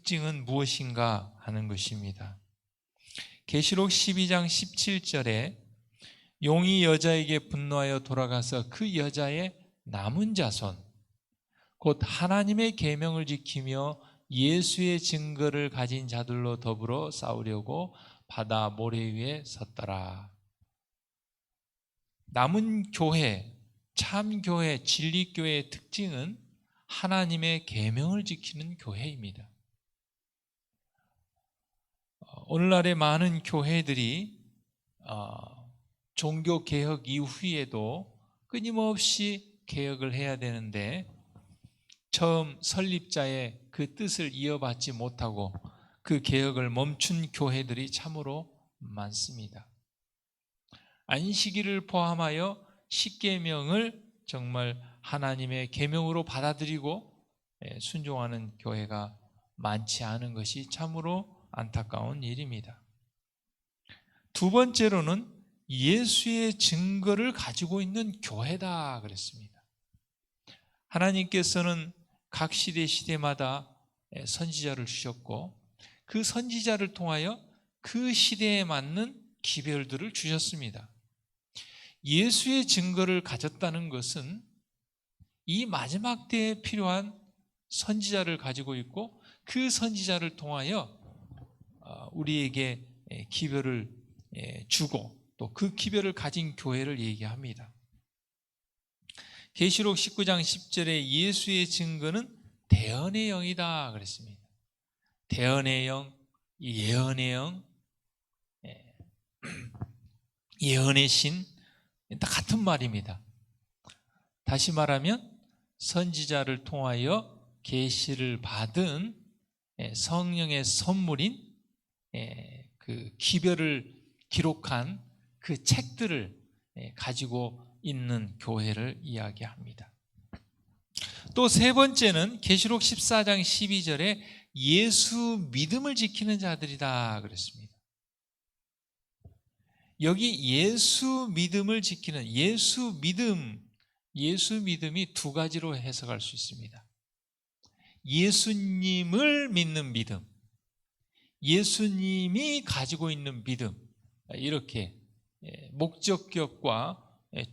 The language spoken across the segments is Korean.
특징은 무엇인가 하는 것입니다. 계시록 12장 17절에 용이 여자에게 분노하여 돌아가서 그 여자의 남은 자손 곧 하나님의 계명을 지키며 예수의 증거를 가진 자들로 더불어 싸우려고 바다 모래 위에 섰더라. 남은 교회, 참 교회, 진리 교회의 특징은 하나님의 계명을 지키는 교회입니다. 오늘날의 많은 교회들이 종교 개혁 이후에도 끊임없이 개혁을 해야 되는데 처음 설립자의 그 뜻을 이어받지 못하고 그 개혁을 멈춘 교회들이 참으로 많습니다. 안식일을 포함하여 십계명을 정말 하나님의 계명으로 받아들이고 순종하는 교회가 많지 않은 것이 참으로 안타까운 일입니다. 두 번째로는 예수의 증거를 가지고 있는 교회다 그랬습니다. 하나님께서는 각 시대마다 선지자를 주셨고 그 선지자를 통하여 그 시대에 맞는 기별들을 주셨습니다. 예수의 증거를 가졌다는 것은 이 마지막 때에 필요한 선지자를 가지고 있고 그 선지자를 통하여 우리에게 기별을 주고 또 그 기별을 가진 교회를 얘기합니다. 계시록 19장 10절에 예수의 증거는 대언의 영이다 그랬습니다. 대언의 영, 예언의 영, 예언의 신 다 같은 말입니다. 다시 말하면 선지자를 통하여 계시를 받은 성령의 선물인 그 기별을 기록한 그 책들을 가지고 있는 교회를 이야기합니다. 또 세 번째는 계시록 14장 12절에 예수 믿음을 지키는 자들이다 그랬습니다. 여기 예수 믿음을 지키는 예수 믿음이 두 가지로 해석할 수 있습니다. 예수님을 믿는 믿음, 예수님이 가지고 있는 믿음, 이렇게 목적격과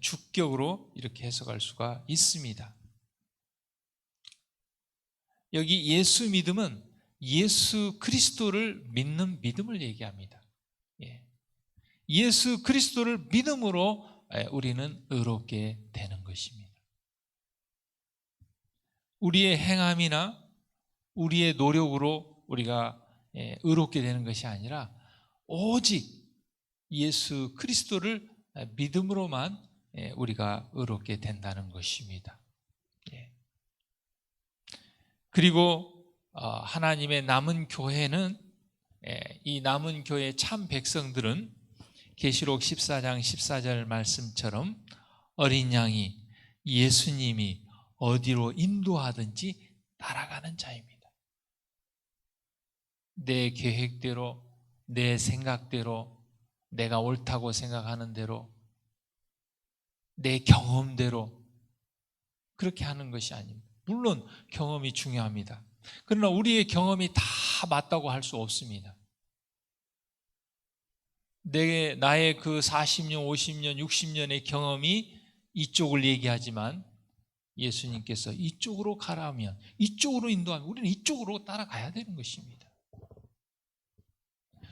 주격으로 이렇게 해석할 수가 있습니다. 여기 예수 믿음은 예수 그리스도를 믿는 믿음을 얘기합니다. 예수 그리스도를 믿음으로 우리는 의롭게 되는 것입니다. 우리의 행함이나 우리의 노력으로 우리가 의롭게 되는 것이 아니라 오직 예수 그리스도를 믿음으로만 우리가 의롭게 된다는 것입니다. 그리고 하나님의 남은 교회는 이 남은 교회의 참 백성들은 계시록 14장 14절 말씀처럼 어린 양이 예수님이 어디로 인도하든지 따라가는 자입니다. 내 계획대로, 내 생각대로, 내가 옳다고 생각하는 대로, 내 경험대로 그렇게 하는 것이 아닙니다. 물론 경험이 중요합니다. 그러나 우리의 경험이 다 맞다고 할 수 없습니다. 나의 그 40년, 50년, 60년의 경험이 이쪽을 얘기하지만 예수님께서 이쪽으로 가라면, 이쪽으로 인도하면 우리는 이쪽으로 따라가야 되는 것입니다.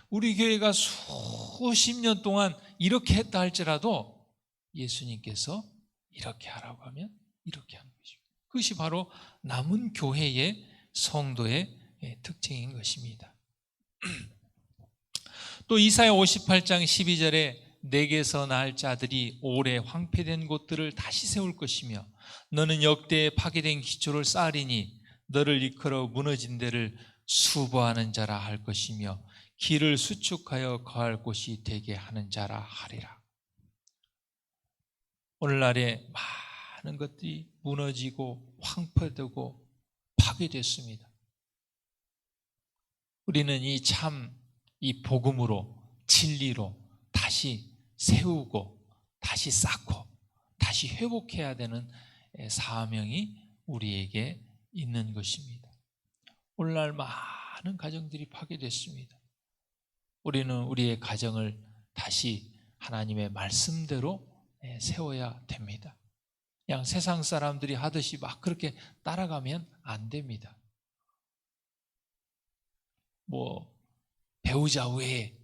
우리 교회가 수십 년 동안 이렇게 했다 할지라도 예수님께서 이렇게 하라고 하면 이렇게 하는 것입니다. 그것이 바로 남은 교회의 성도의 특징인 것입니다. 또 이사야 58장 12절에 내게서 날 자들이 오래 황폐된 곳들을 다시 세울 것이며 너는 역대에 파괴된 기초를 쌓으리니 너를 이끌어 무너진 데를 수보하는 자라 할 것이며 길을 수축하여 거할 곳이 되게 하는 자라 하리라. 오늘날에 많은 것들이 무너지고 황폐되고 파괴됐습니다. 우리는 이 복음으로 진리로 다시 세우고 다시 쌓고 다시 회복해야 되는 사명이 우리에게 있는 것입니다. 오늘날 많은 가정들이 파괴됐습니다. 우리는 우리의 가정을 다시 하나님의 말씀대로 세워야 됩니다. 그냥 세상 사람들이 하듯이 막 그렇게 따라가면 안 됩니다. 뭐 배우자 외에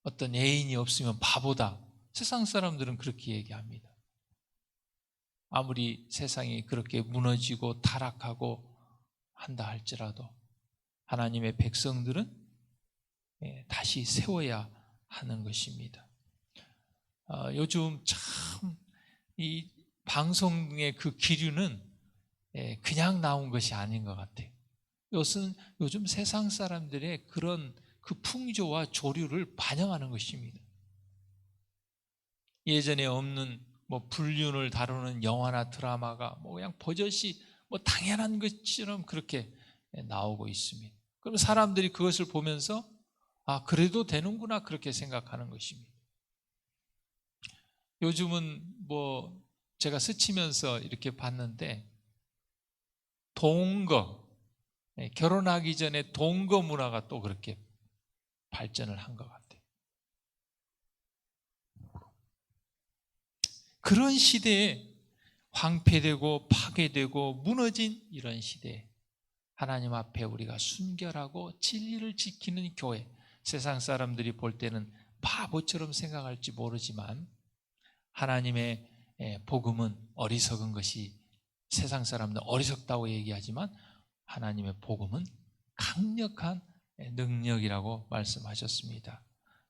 어떤 애인이 없으면 바보다. 세상 사람들은 그렇게 얘기합니다. 아무리 세상이 그렇게 무너지고 타락하고 한다 할지라도 하나님의 백성들은 다시 세워야 하는 것입니다. 요즘 참 이 방송의 그 기류는 그냥 나온 것이 아닌 것 같아요. 요즘 세상 사람들의 그런 그 풍조와 조류를 반영하는 것입니다. 예전에 없는 뭐 불륜을 다루는 영화나 드라마가 뭐 그냥 버젓이 뭐 당연한 것처럼 그렇게 나오고 있습니다. 그럼 사람들이 그것을 보면서 아, 그래도 되는구나 그렇게 생각하는 것입니다. 요즘은 뭐 제가 스치면서 이렇게 봤는데 동거, 결혼하기 전에 동거 문화가 또 그렇게 발전을 한 것 같아요. 그런 시대에 황폐되고 파괴되고 무너진 이런 시대에 하나님 앞에 우리가 순결하고 진리를 지키는 교회, 세상 사람들이 볼 때는 바보처럼 생각할지 모르지만 하나님의 복음은 어리석은 것이, 세상 사람들은 어리석다고 얘기하지만 하나님의 복음은 강력한 능력이라고 말씀하셨습니다.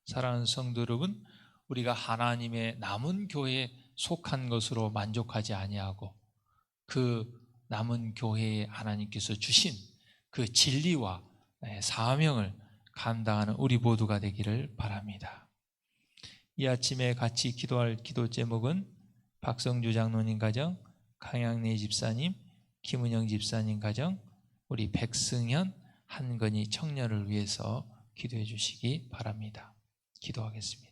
사랑하는 성도 여러분, 우리가 하나님의 남은 교회에 속한 것으로 만족하지 아니하고 그 남은 교회에 하나님께서 주신 그 진리와 사명을 감당하는 우리 모두가 되기를 바랍니다. 이 아침에 같이 기도할 기도 제목은 박성주 장로님 가정, 강양래 집사님, 김은영 집사님 가정, 우리 백승현, 한건희 청년을 위해서 기도해 주시기 바랍니다. 기도하겠습니다.